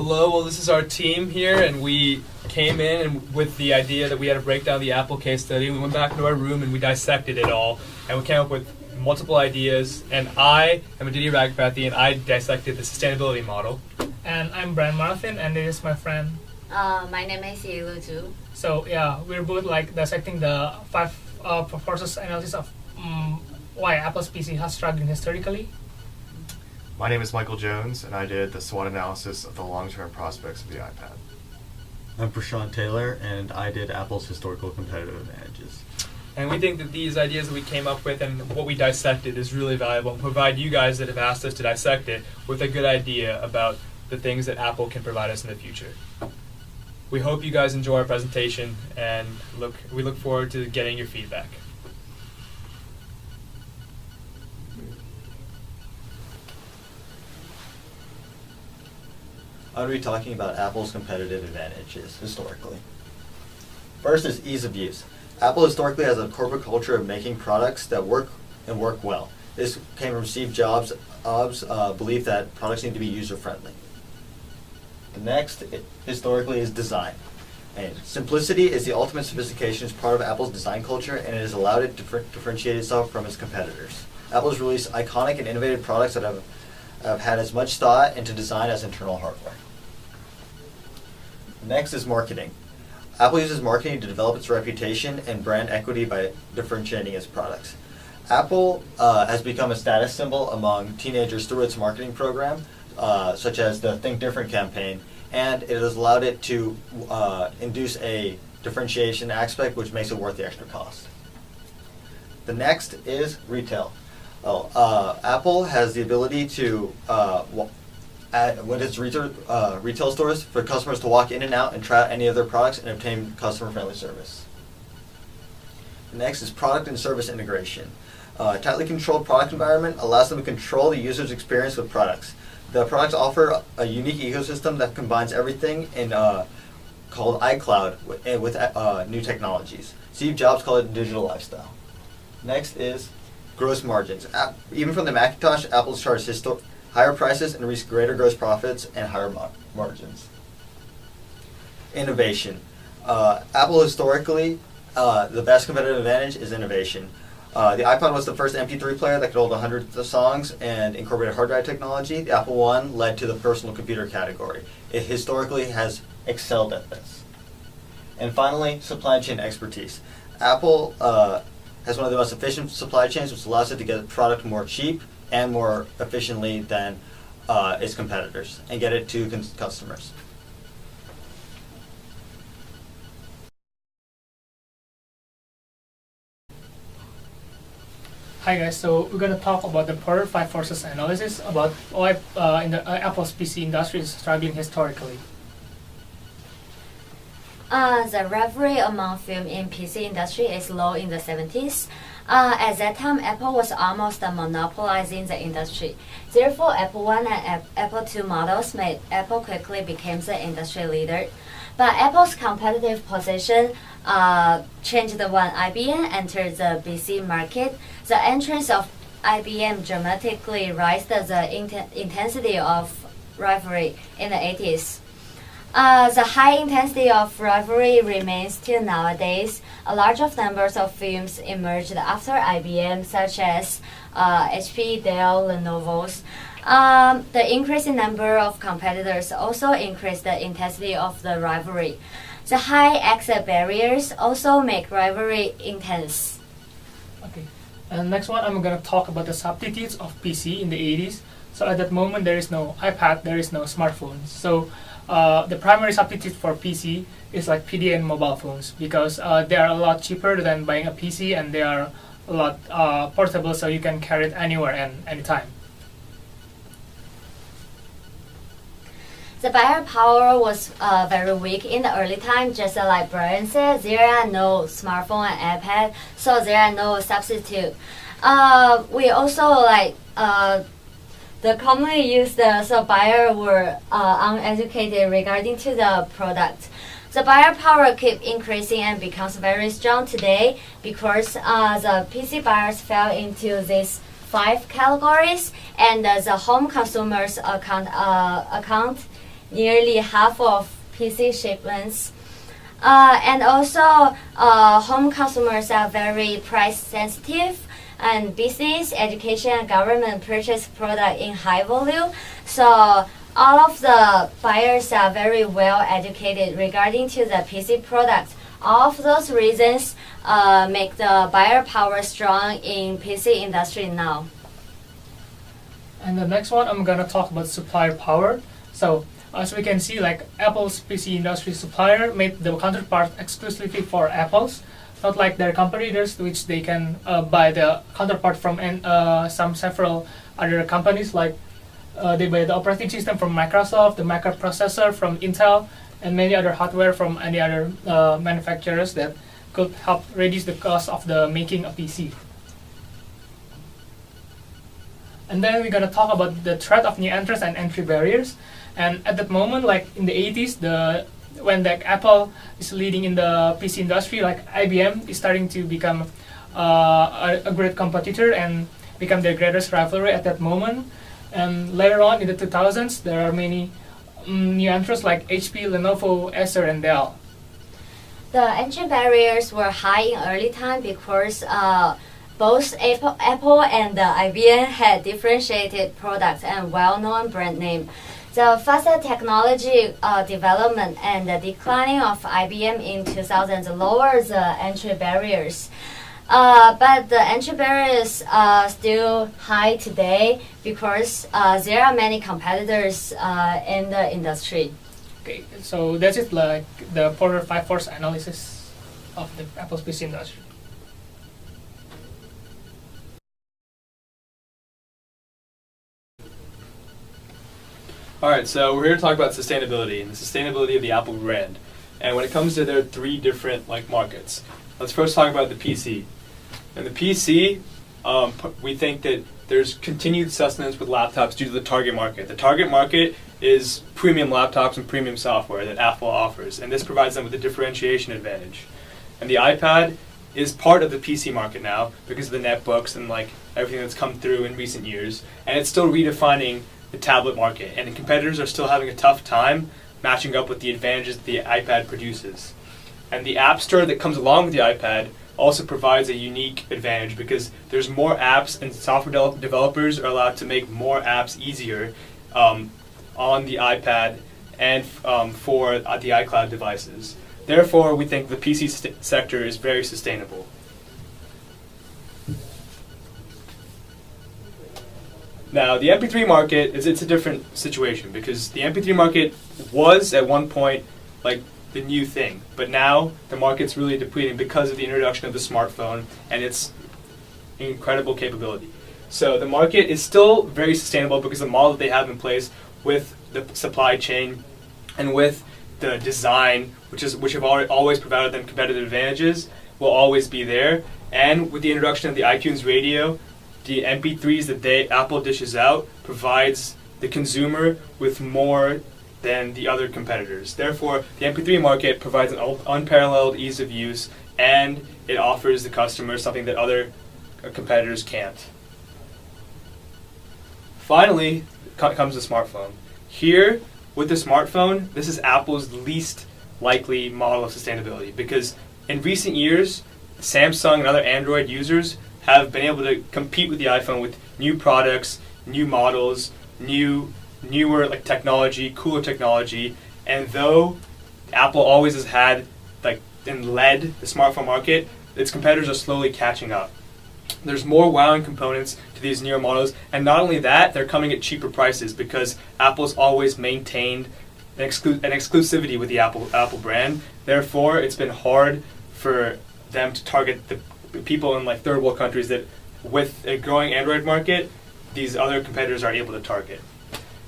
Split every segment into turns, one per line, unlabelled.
Hello, well this is our team here, and we came in and with the idea that we had to break down the Apple case study. We went back into our room and we dissected it all, and we came up with multiple ideas, and I am Aditi Ragpathy, and I dissected the sustainability model.
And I'm Brian Marthin, and this is my friend.
My name is Yilu Zhu.
So yeah, we're both like dissecting the five process analysis of why Apple's PC has struggled historically.
My name is Michael Jones, and I did the SWOT analysis of the long-term prospects of the iPad.
I'm Prashant Taylor, and I did Apple's historical competitive advantages.
And we think that these ideas that we came up with and what we dissected is really valuable and provide you guys that have asked us to dissect it with a good idea about the things that Apple can provide us in the future. We hope you guys enjoy our presentation, and we look forward to getting your feedback.
I'm going to be talking about Apple's competitive advantages historically. First is ease of use. Apple historically has a corporate culture of making products that work and work well. This came from Steve Jobs' belief that products need to be user-friendly. The next, historically, is design. And simplicity is the ultimate sophistication as part of Apple's design culture, and it has allowed it to differentiate itself from its competitors. Apple has released iconic and innovative products that have had as much thought into design as internal hardware. Next is marketing. Apple uses marketing to develop its reputation and brand equity by differentiating its products. Apple has become a status symbol among teenagers through its marketing program, such as the Think Different campaign, and it has allowed it to induce a differentiation aspect which makes it worth the extra cost. The next is retail. Apple has the ability to, with its retail stores, for customers to walk in and out and try out any of their products and obtain customer-friendly service. The next is product and service integration. A tightly controlled product environment allows them to control the user's experience with products. The products offer a unique ecosystem that combines everything in called iCloud with new technologies. Steve Jobs called it digital lifestyle. Next is gross margins. Even from the Macintosh, Apple's charged higher prices and reached greater gross profits and higher margins. Innovation. Apple historically, the best competitive advantage is innovation. The iPod was the first MP3 player that could hold 100 songs and incorporated hard drive technology. The Apple I led to the personal computer category. It historically has excelled at this. And finally, supply chain expertise. Apple has one of the most efficient supply chains, which allows it to get a product more cheap and more efficiently than its competitors and get it to customers.
Hi guys, so we're gonna talk about the Porter 5 forces analysis about why in the Apple's PC industry is struggling historically.
The revenue among film in PC industry is low in the 70s. At that time, Apple was almost monopolizing the industry. Therefore, Apple I and Apple II models made Apple quickly became the industry leader. But Apple's competitive position changed when IBM entered the PC market. The entrance of IBM dramatically raised the intensity of rivalry in the 80s. The high intensity of rivalry remains till nowadays. A large of numbers of firms emerged after IBM, such as HP, Dell, Lenovo's. The increasing number of competitors also increased the intensity of the rivalry. The high exit barriers also make rivalry intense.
Okay, and next one I'm gonna talk about the substitutes of PC in the 80s. So at that moment there is no iPad, there is no smartphones. So the primary substitute for PC is like PD and mobile phones because they are a lot cheaper than buying a PC, and they are a lot portable, so you can carry it anywhere and anytime.
The buyer power was very weak in the early time, just like Brian said. There are no smartphone and iPad, so there are no substitute. We also like the commonly used, so buyer were uneducated regarding to the product. The buyer power keep increasing and becomes very strong today because the PC buyers fell into these 5 categories, and the home consumers account nearly half of PC shipments. And also, home customers are very price sensitive, and business, education, and government purchase product in high volume. So all of the buyers are very well educated regarding to the PC products. All of those reasons make the buyer power strong in PC industry now.
And the next one, I'm gonna talk about supplier power. So as we can see, like Apple's PC industry supplier made the counterpart exclusively for Apple's, not like their competitors, which they can buy the counterpart from several other companies. Like they buy the operating system from Microsoft, the microprocessor from Intel, and many other hardware from any other manufacturers that could help reduce the cost of the making a PC. And then we're gonna talk about the threat of new entrants and entry barriers. And at that moment, like in the 80s, when Apple is leading in the PC industry, like IBM is starting to become a great competitor and become their greatest rivalry at that moment. And later on in the 2000s, there are many new entrants like HP, Lenovo, Acer, and Dell.
The entry barriers were high in early time because both Apple and IBM had differentiated products and well-known brand name. The faster technology development and the declining of IBM in 2000s lowered the entry barriers. But the entry barriers are still high today because there are many competitors in the industry.
Okay, so that's it, like the Porter 5 force analysis of the Apple's PC industry.
Alright, so we're here to talk about sustainability and the sustainability of the Apple brand. And when it comes to their three different markets, let's first talk about the PC. And the PC, we think that there's continued sustenance with laptops due to the target market. The target market is premium laptops and premium software that Apple offers, and this provides them with a differentiation advantage. And the iPad is part of the PC market now because of the netbooks and everything that's come through in recent years, and it's still redefining the tablet market, and the competitors are still having a tough time matching up with the advantages that the iPad produces. And the App Store that comes along with the iPad also provides a unique advantage because there's more apps, and software developers are allowed to make more apps easier on the iPad and for the iCloud devices. Therefore, we think the PC sector is very sustainable. Now, the MP3 market it's a different situation because the MP3 market was at one point the new thing, but now the market's really depleting because of the introduction of the smartphone and its incredible capability. So the market is still very sustainable because the model that they have in place with the supply chain and with the design, which have always provided them competitive advantages, will always be there. And with the introduction of the iTunes Radio, the MP3s that Apple dishes out provides the consumer with more than the other competitors. Therefore, the MP3 market provides an unparalleled ease of use, and it offers the customer something that other competitors can't. Finally, comes the smartphone. Here, with the smartphone, this is Apple's least likely model of sustainability because in recent years, Samsung and other Android users have been able to compete with the iPhone with new products, new models, newer technology, cooler technology, and though Apple always has had and led the smartphone market, its competitors are slowly catching up. There's more wowing components to these newer models, and not only that, they're coming at cheaper prices because Apple's always maintained an exclusivity with the Apple brand. Therefore, it's been hard for them to target the people in third world countries that, with a growing Android market, these other competitors are able to target.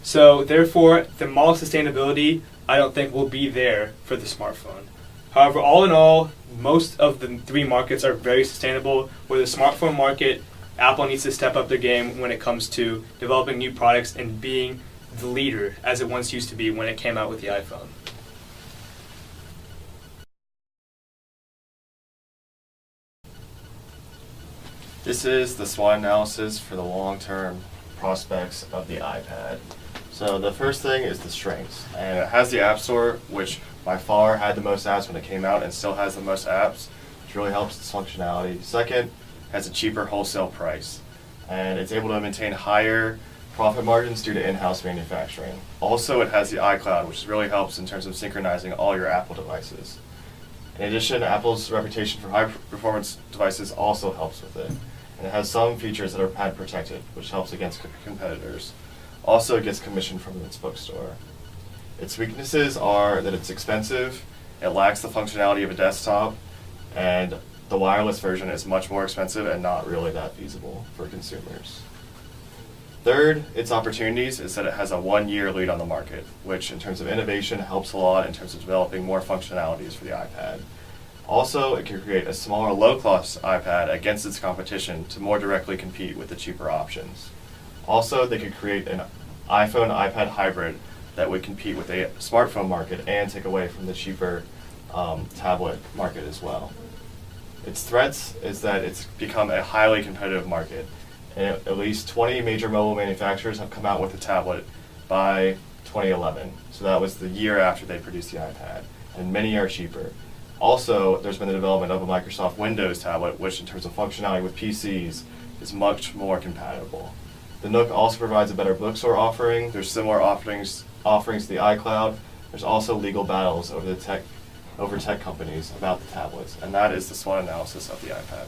So therefore, the model sustainability, I don't think will be there for the smartphone. However, all in all, most of the three markets are very sustainable. With the smartphone market, Apple needs to step up their game when it comes to developing new products and being the leader, as it once used to be when it came out with the iPhone.
This is the SWOT analysis for the long-term prospects of the iPad. So the first thing is the strengths, and it has the App Store, which by far had the most apps when it came out and still has the most apps, which really helps its functionality. Second, has a cheaper wholesale price, and it's able to maintain higher profit margins due to in-house manufacturing. Also, it has the iCloud, which really helps in terms of synchronizing all your Apple devices. In addition, Apple's reputation for high-performance devices also helps with it, and it has some features that are patent protected, which helps against competitors. Also, it gets commission from its bookstore. Its weaknesses are that it's expensive, it lacks the functionality of a desktop, and the wireless version is much more expensive and not really that feasible for consumers. Third, its opportunities is that it has a 1-year lead on the market, which in terms of innovation helps a lot in terms of developing more functionalities for the iPad. Also, it can create a smaller low-cost iPad against its competition to more directly compete with the cheaper options. Also, they could create an iPhone-iPad hybrid that would compete with the smartphone market and take away from the cheaper tablet market as well. Its threats is that it's become a highly competitive market, and at least 20 major mobile manufacturers have come out with a tablet by 2011. So that was the year after they produced the iPad, and many are cheaper. Also, there's been the development of a Microsoft Windows tablet, which in terms of functionality with PCs is much more compatible. The Nook also provides a better bookstore offering. There's similar offerings to the iCloud. There's also legal battles over tech companies about the tablets, and that is the SWOT analysis of the iPad.